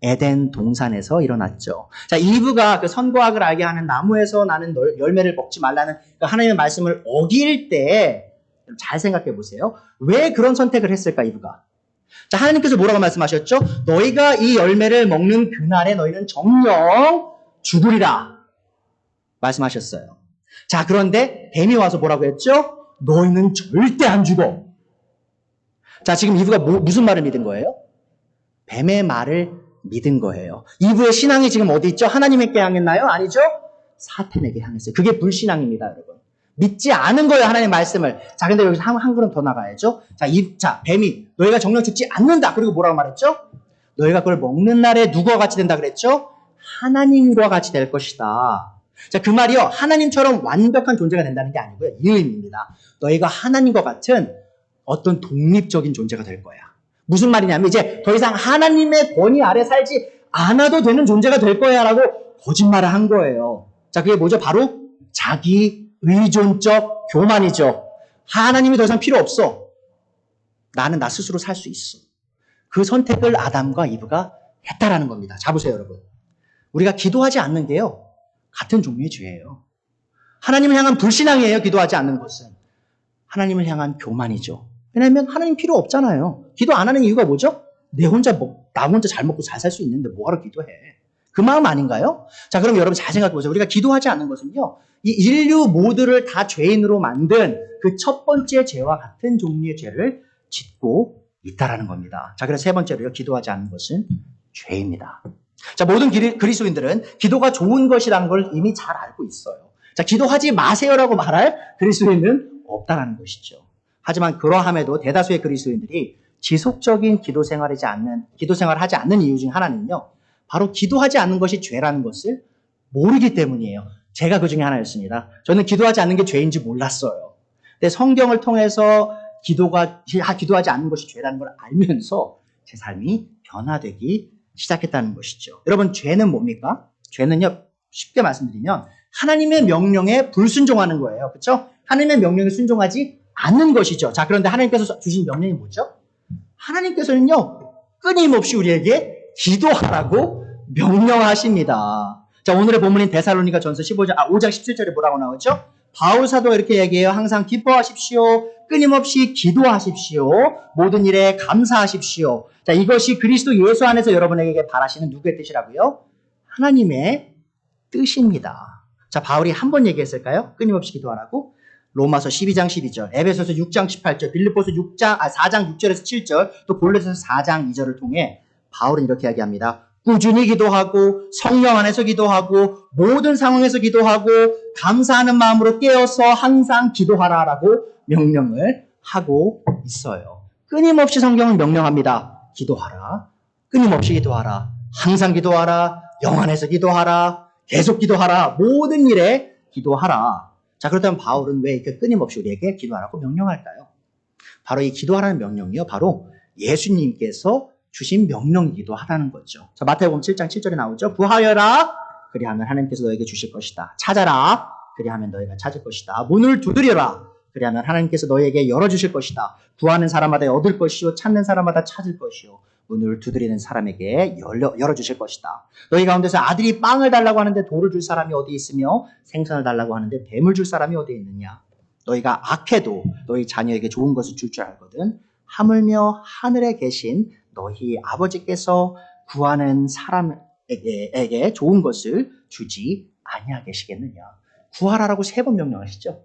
에덴 동산에서 일어났죠. 자, 이브가 그 선과학을 알게 하는 나무에서 나는 열매를 먹지 말라는 그 하나님의 말씀을 어길 때 잘 생각해 보세요. 왜 그런 선택을 했을까, 이브가? 자, 하나님께서 뭐라고 말씀하셨죠? 너희가 이 열매를 먹는 그날에 너희는 정녕 죽으리라 말씀하셨어요. 자, 그런데 뱀이 와서 뭐라고 했죠? 너희는 절대 안 죽어. 자, 지금 이브가 무슨 말을 믿은 거예요? 뱀의 말을 믿은 거예요. 이브의 신앙이 지금 어디 있죠? 하나님에게 향했나요? 아니죠? 사탄에게 향했어요. 그게 불신앙입니다, 여러분. 믿지 않은 거예요, 하나님의 말씀을. 자, 근데 여기서 한 걸음 더 나가야죠. 자, 뱀이 너희가 정녕 죽지 않는다. 그리고 뭐라고 말했죠? 너희가 그걸 먹는 날에 누구와 같이 된다 그랬죠? 하나님과 같이 될 것이다. 자, 그 말이요, 하나님처럼 완벽한 존재가 된다는 게 아니고요, 이 의미입니다. 너희가 하나님과 같은 어떤 독립적인 존재가 될 거야. 무슨 말이냐면 이제 더 이상 하나님의 권위 아래 살지 않아도 되는 존재가 될 거야 라고 거짓말을 한 거예요. 자, 그게 뭐죠? 바로 자기 의존적 교만이죠. 하나님이 더 이상 필요 없어. 나는 나 스스로 살 수 있어. 그 선택을 아담과 이브가 했다라는 겁니다. 자, 보세요, 여러분. 우리가 기도하지 않는 게요, 같은 종류의 죄예요. 하나님을 향한 불신앙이에요, 기도하지 않는 것은. 하나님을 향한 교만이죠. 왜냐하면 하나님 필요 없잖아요. 기도 안 하는 이유가 뭐죠? 나 혼자 잘 먹고 잘 살 수 있는데 뭐하러 기도해? 그 마음 아닌가요? 자, 그럼 여러분 잘 생각해 보세요. 우리가 기도하지 않는 것은요, 이 인류 모두를 다 죄인으로 만든 그 첫 번째 죄와 같은 종류의 죄를 짓고 있다라는 겁니다. 자, 그래서 세 번째로요, 기도하지 않는 것은 죄입니다. 자, 모든 그리스도인들은 기도가 좋은 것이라는 걸 이미 잘 알고 있어요. 자, 기도하지 마세요라고 말할 그리스도인은 없다라는 것이죠. 하지만 그러함에도 대다수의 그리스도인들이 지속적인 기도 생활을 하지 않는 이유 중 하나는요, 바로 기도하지 않는 것이 죄라는 것을 모르기 때문이에요. 제가 그 중에 하나였습니다. 저는 기도하지 않는 게 죄인지 몰랐어요. 근데 성경을 통해서 기도하지 않는 것이 죄라는 걸 알면서 제 삶이 변화되기 시작했다는 것이죠. 여러분, 죄는 뭡니까? 죄는요, 쉽게 말씀드리면 하나님의 명령에 불순종하는 거예요. 그렇죠? 하나님의 명령에 순종하지 않는 것이죠. 자, 그런데 하나님께서 주신 명령이 뭐죠? 하나님께서는요, 끊임없이 우리에게 기도하라고 명령하십니다. 자, 오늘의 본문인 데살로니가 전서 5장 17절에 뭐라고 나오죠? 바울 사도가 이렇게 얘기해요. 항상 기뻐하십시오. 끊임없이 기도하십시오. 모든 일에 감사하십시오. 자, 이것이 그리스도 예수 안에서 여러분에게 바라시는 누구의 뜻이라고요? 하나님의 뜻입니다. 자, 바울이 한 번 얘기했을까요? 끊임없이 기도하라고? 로마서 12장 12절, 에베소서 6장 18절, 빌립보서 4장 6절에서 7절, 또 골로새서 4장 2절을 통해 바울은 이렇게 이야기합니다. 꾸준히 기도하고 성령 안에서 기도하고 모든 상황에서 기도하고 감사하는 마음으로 깨어서 항상 기도하라라고 명령을 하고 있어요. 끊임없이 성경은 명령합니다. 기도하라. 끊임없이 기도하라. 항상 기도하라. 영 안에서 기도하라. 계속 기도하라. 모든 일에 기도하라. 자, 그렇다면 바울은 왜 이렇게 끊임없이 우리에게 기도하라고 명령할까요? 바로 이 기도하라는 명령이요. 바로 예수님께서 주신 명령이기도 하다는 거죠. 자, 마태복음 7장 7절에 나오죠. 구하여라. 그리하면 하나님께서 너에게 주실 것이다. 찾아라. 그리하면 너희가 찾을 것이다. 문을 두드려라. 그리하면 하나님께서 너희에게 열어주실 것이다. 구하는 사람마다 얻을 것이요. 찾는 사람마다 찾을 것이요. 문을 두드리는 사람에게 열어주실 것이다. 너희 가운데서 아들이 빵을 달라고 하는데 돌을 줄 사람이 어디 있으며 생선을 달라고 하는데 뱀을 줄 사람이 어디 있느냐. 너희가 악해도 너희 자녀에게 좋은 것을 줄 줄 알거든. 하물며 하늘에 계신 너희 아버지께서 구하는 사람에게 좋은 것을 주지 아니하시겠느냐. 구하라라고 3번 명령하시죠.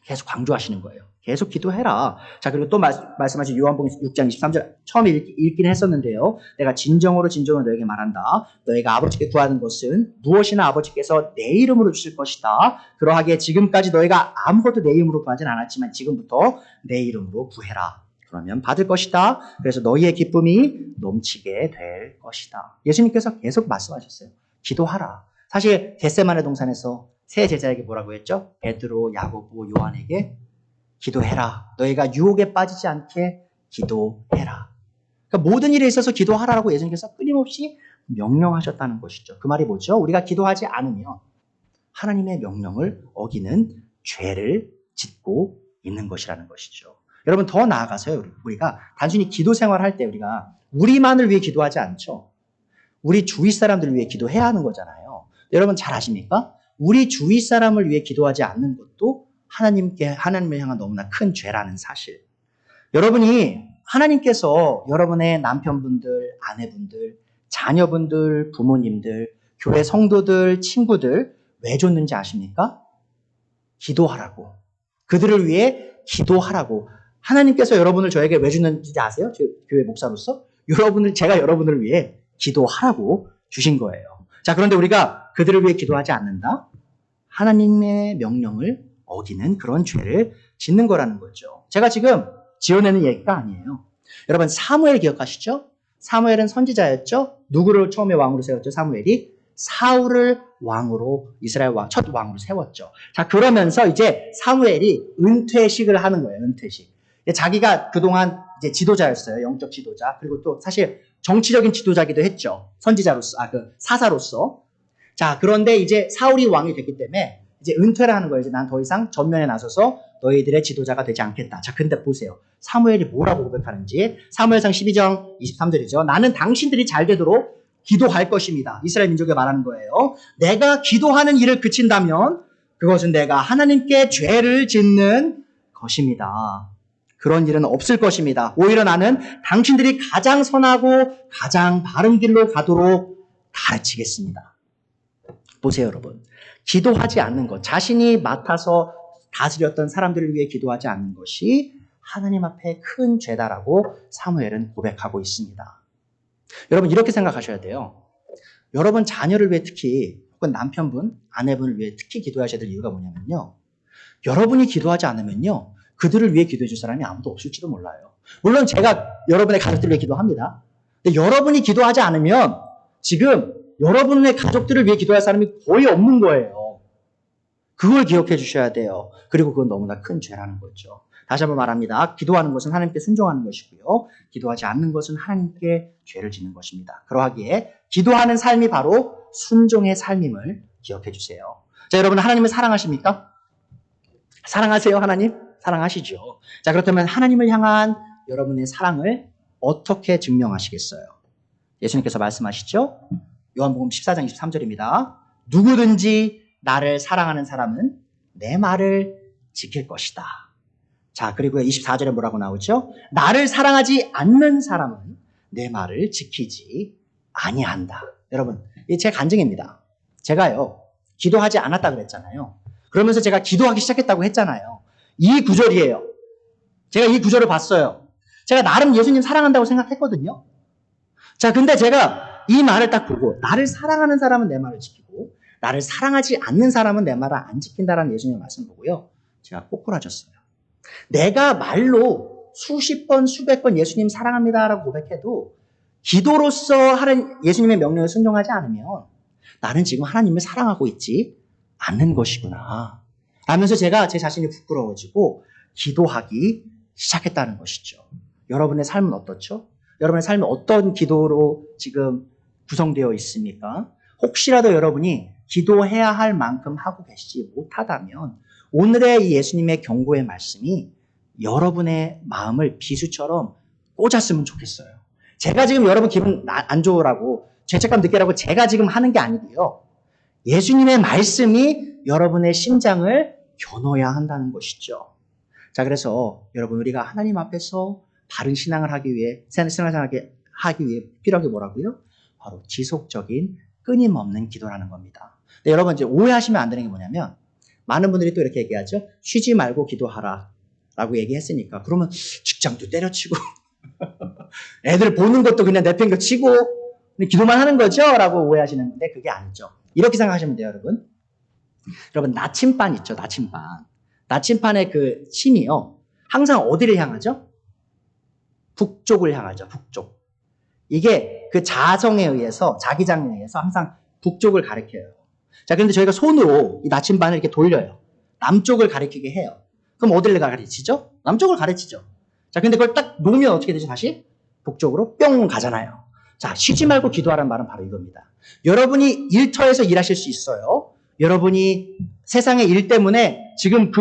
계속 강조하시는 거예요. 계속 기도해라. 자, 그리고 또 말씀하신 요한복음 6장 23절 처음 읽긴 했었는데요. 내가 진정으로 너에게 말한다. 너희가 아버지께 구하는 것은 무엇이나 아버지께서 내 이름으로 주실 것이다. 그러하기에 지금까지 너희가 아무것도 내 이름으로 구하진 않았지만 지금부터 내 이름으로 구해라. 그러면 받을 것이다. 그래서 너희의 기쁨이 넘치게 될 것이다. 예수님께서 계속 말씀하셨어요. 기도하라. 사실 겟세마네 동산에서 세 제자에게 뭐라고 했죠? 베드로, 야고보, 요한에게 기도해라. 너희가 유혹에 빠지지 않게 기도해라. 그러니까 모든 일에 있어서 기도하라고 예수님께서 끊임없이 명령하셨다는 것이죠. 그 말이 뭐죠? 우리가 기도하지 않으면 하나님의 명령을 어기는 죄를 짓고 있는 것이라는 것이죠. 여러분, 더 나아가서요. 우리가 단순히 기도 생활할 때 우리가 우리만을 위해 기도하지 않죠. 우리 주위 사람들을 위해 기도해야 하는 거잖아요. 여러분 잘 아십니까? 우리 주위 사람을 위해 기도하지 않는 것도 하나님을 향한 너무나 큰 죄라는 사실. 여러분이 하나님께서 여러분의 남편분들, 아내분들, 자녀분들, 부모님들, 교회 성도들, 친구들 왜 줬는지 아십니까? 기도하라고. 그들을 위해 기도하라고. 하나님께서 여러분을 저에게 왜 주는지 아세요? 교회 목사로서? 제가 여러분을 위해 기도하라고 주신 거예요. 자, 그런데 우리가 그들을 위해 기도하지 않는다? 하나님의 명령을 어기는 그런 죄를 짓는 거라는 거죠. 제가 지금 지어내는 얘기가 아니에요. 여러분, 사무엘 기억하시죠? 사무엘은 선지자였죠? 누구를 처음에 왕으로 세웠죠? 사무엘이 사울을 왕으로, 이스라엘 첫 왕으로 세웠죠. 자, 그러면서 이제 사무엘이 은퇴식을 하는 거예요. 은퇴식. 자기가 그동안 이제 지도자였어요. 영적 지도자. 그리고 또 사실 정치적인 지도자기도 했죠. 선지자로서, 사사로서. 자, 그런데 이제 사울이 왕이 됐기 때문에 이제 은퇴를 하는 거예요. 이제 난 더 이상 전면에 나서서 너희들의 지도자가 되지 않겠다. 자, 근데 보세요. 사무엘이 뭐라고 고백하는지. 사무엘상 12장 23절이죠. 나는 당신들이 잘 되도록 기도할 것입니다. 이스라엘 민족에 말하는 거예요. 내가 기도하는 일을 그친다면 그것은 내가 하나님께 죄를 짓는 것입니다. 그런 일은 없을 것입니다. 오히려 나는 당신들이 가장 선하고 가장 바른 길로 가도록 가르치겠습니다. 보세요, 여러분. 기도하지 않는 것, 자신이 맡아서 다스렸던 사람들을 위해 기도하지 않는 것이 하나님 앞에 큰 죄다라고 사무엘은 고백하고 있습니다. 여러분, 이렇게 생각하셔야 돼요. 여러분 자녀를 위해 특히, 혹은 남편분, 아내분을 위해 특히 기도하셔야 될 이유가 뭐냐면요. 여러분이 기도하지 않으면요. 그들을 위해 기도해 줄 사람이 아무도 없을지도 몰라요. 물론 제가 여러분의 가족들을 위해 기도합니다. 근데 여러분이 기도하지 않으면 지금 여러분의 가족들을 위해 기도할 사람이 거의 없는 거예요. 그걸 기억해 주셔야 돼요. 그리고 그건 너무나 큰 죄라는 거죠. 다시 한번 말합니다. 기도하는 것은 하나님께 순종하는 것이고요. 기도하지 않는 것은 하나님께 죄를 짓는 것입니다. 그러하기에 기도하는 삶이 바로 순종의 삶임을 기억해 주세요. 자, 여러분 하나님을 사랑하십니까? 사랑하세요, 하나님? 사랑하시죠. 자, 그렇다면 하나님을 향한 여러분의 사랑을 어떻게 증명하시겠어요? 예수님께서 말씀하시죠. 요한복음 14장 23절입니다. 누구든지 나를 사랑하는 사람은 내 말을 지킬 것이다. 자, 그리고 24절에 뭐라고 나오죠? 나를 사랑하지 않는 사람은 내 말을 지키지 아니한다. 여러분, 이게 제 간증입니다. 제가요, 기도하지 않았다 그랬잖아요. 그러면서 제가 기도하기 시작했다고 했잖아요. 이 구절이에요. 제가 이 구절을 봤어요. 제가 나름 예수님 사랑한다고 생각했거든요. 자, 근데 제가 이 말을 딱 보고 나를 사랑하는 사람은 내 말을 지키고 나를 사랑하지 않는 사람은 내 말을 안 지킨다라는 예수님의 말씀 보고요. 제가 꼬꾸라졌어요. 내가 말로 수십 번, 수백 번 예수님 사랑합니다라고 고백해도 기도로서 하는 예수님의 명령을 순종하지 않으면 나는 지금 하나님을 사랑하고 있지 않는 것이구나. 라면서 제가 제 자신이 부끄러워지고 기도하기 시작했다는 것이죠. 여러분의 삶은 어떻죠? 여러분의 삶이 어떤 기도로 지금 구성되어 있습니까? 혹시라도 여러분이 기도해야 할 만큼 하고 계시지 못하다면 오늘의 이 예수님의 경고의 말씀이 여러분의 마음을 비수처럼 꽂았으면 좋겠어요. 제가 지금 여러분 기분 안 좋으라고 죄책감 느끼라고 제가 지금 하는 게 아니고요. 예수님의 말씀이 여러분의 심장을 겨눠야 한다는 것이죠. 자, 그래서 여러분 우리가 하나님 앞에서 바른 신앙을 하기 위해 필요한 게 뭐라고요? 바로 지속적인 끊임없는 기도라는 겁니다. 근데 여러분 이제 오해하시면 안 되는 게 뭐냐면 많은 분들이 또 이렇게 얘기하죠. 쉬지 말고 기도하라 라고 얘기했으니까 그러면 직장도 때려치고 애들 보는 것도 그냥 내팽겨치고 기도만 하는 거죠? 라고 오해하시는데 그게 아니죠. 이렇게 생각하시면 돼요, 여러분. 여러분 나침반 있죠, 나침반. 나침반의 그 심이요. 항상 어디를 향하죠? 북쪽을 향하죠, 북쪽. 이게 그 자기장에 의해서 항상 북쪽을 가리켜요. 자, 그런데 저희가 손으로 이 나침반을 이렇게 돌려요. 남쪽을 가리키게 해요. 그럼 어디를 가르치죠? 남쪽을 가르치죠. 자, 근데 그걸 딱 놓으면 어떻게 되죠? 다시 북쪽으로 뿅 가잖아요. 자, 쉬지 말고 기도하라는 말은 바로 이겁니다. 여러분이 일터에서 일하실 수 있어요. 여러분이 세상의 일 때문에 지금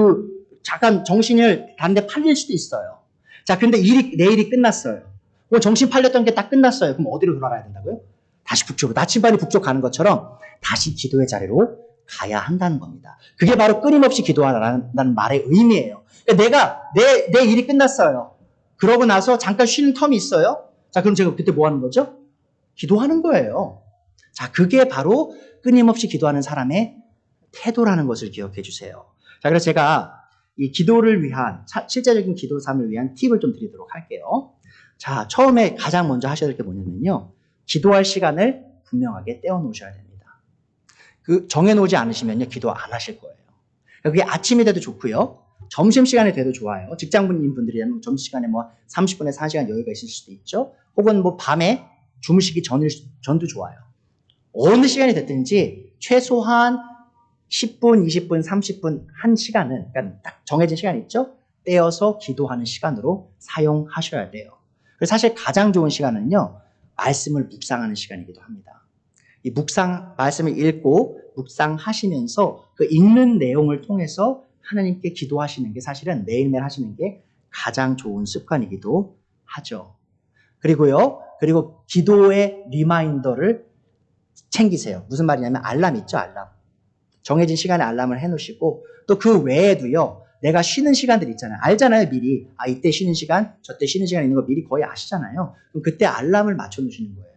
잠깐 정신을 다른 데 팔릴 수도 있어요. 자, 근데 내일이 끝났어요. 정신 팔렸던 게 딱 끝났어요. 그럼 어디로 돌아가야 된다고요? 다시 북쪽으로. 나침반이 북쪽 가는 것처럼 다시 기도의 자리로 가야 한다는 겁니다. 그게 바로 끊임없이 기도하라는 말의 의미예요. 그러니까 내 일이 끝났어요. 그러고 나서 잠깐 쉬는 텀이 있어요. 자, 그럼 제가 그때 뭐 하는 거죠? 기도하는 거예요. 자, 그게 바로 끊임없이 기도하는 사람의 태도라는 것을 기억해 주세요. 자, 그래서 제가 이 기도를 위한, 실제적인 기도 삶을 위한 팁을 좀 드리도록 할게요. 자, 처음에 가장 먼저 하셔야 될 게 뭐냐면요. 기도할 시간을 분명하게 떼어 놓으셔야 됩니다. 정해놓지 않으시면요. 기도 안 하실 거예요. 그게 아침이 돼도 좋고요. 점심시간이 돼도 좋아요. 직장인인 분들이라면 점심시간에 30분에서 1시간 여유가 있을 수도 있죠. 혹은 밤에 주무시기 전도 좋아요. 어느 시간이 됐든지 최소한 10분, 20분, 30분, 1시간은, 그러니까 딱 정해진 시간 있죠? 떼어서 기도하는 시간으로 사용하셔야 돼요. 그래서 사실 가장 좋은 시간은요, 말씀을 묵상하는 시간이기도 합니다. 이 말씀을 읽고 묵상하시면서 그 읽는 내용을 통해서 하나님께 기도하시는 게 사실은 매일매일 하시는 게 가장 좋은 습관이기도 하죠. 그리고 기도의 리마인더를 챙기세요. 무슨 말이냐면 알람 있죠, 알람. 정해진 시간에 알람을 해놓으시고 또 그 외에도요. 내가 쉬는 시간들 있잖아요. 알잖아요, 미리. 이때 쉬는 시간, 저때 쉬는 시간 있는 거 미리 거의 아시잖아요. 그럼 그때 알람을 맞춰놓으시는 거예요.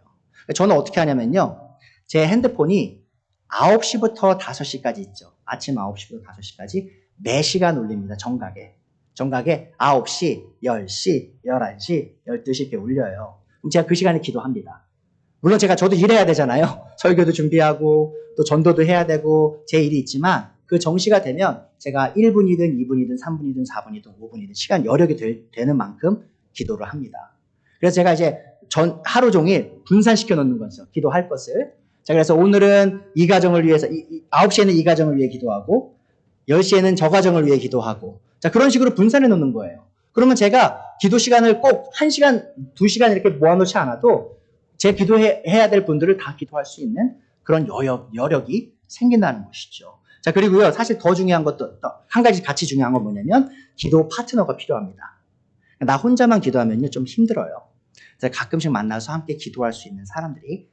저는 어떻게 하냐면요. 제 핸드폰이 9시부터 5시까지 있죠. 아침 9시부터 5시까지 4시간 울립니다. 정각에 9시, 10시, 11시, 12시 이렇게 울려요. 그럼 제가 그 시간에 기도합니다. 물론 저도 일해야 되잖아요. 설교도 준비하고 또 전도도 해야 되고 제 일이 있지만 그 정시가 되면 제가 1분이든 2분이든 3분이든 4분이든 5분이든 시간 여력이 되는 만큼 기도를 합니다. 그래서 제가 이제 하루 종일 분산시켜 놓는 거죠. 기도할 것을. 자, 그래서 오늘은 이 가정을 위해서 9시에는 이 가정을 위해 기도하고 10시에는 저 가정을 위해 기도하고 자, 그런 식으로 분산해 놓는 거예요. 그러면 제가 기도 시간을 꼭 1시간, 2시간 이렇게 모아놓지 않아도 제 기도해야 될 분들을 다 기도할 수 있는 그런 여력이 생긴다는 것이죠. 자, 그리고요, 사실 더 중요한 것도, 한 가지 같이 중요한 건 뭐냐면, 기도 파트너가 필요합니다. 나 혼자만 기도하면요, 좀 힘들어요. 그래서 가끔씩 만나서 함께 기도할 수 있는 사람들이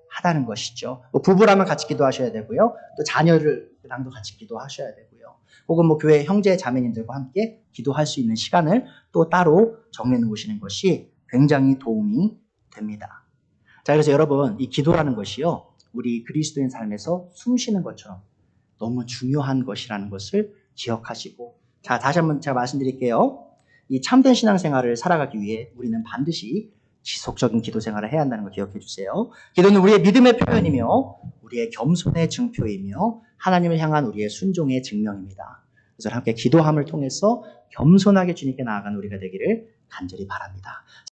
필요하다는 것이죠. 뭐 부부라면 같이 기도하셔야 되고요. 또 자녀들랑도 같이 기도하셔야 되고요. 혹은 뭐 교회 형제 자매님들과 함께 기도할 수 있는 시간을 또 따로 정해 놓으시는 것이 굉장히 도움이 됩니다. 자, 그래서 여러분, 이 기도라는 것이요, 우리 그리스도인 삶에서 숨 쉬는 것처럼 너무 중요한 것이라는 것을 기억하시고, 자, 다시 한번 제가 말씀드릴게요. 이 참된 신앙생활을 살아가기 위해 우리는 반드시 지속적인 기도 생활을 해야 한다는 걸 기억해 주세요. 기도는 우리의 믿음의 표현이며 우리의 겸손의 증표이며 하나님을 향한 우리의 순종의 증명입니다. 그래서 함께 기도함을 통해서 겸손하게 주님께 나아가는 우리가 되기를 간절히 바랍니다.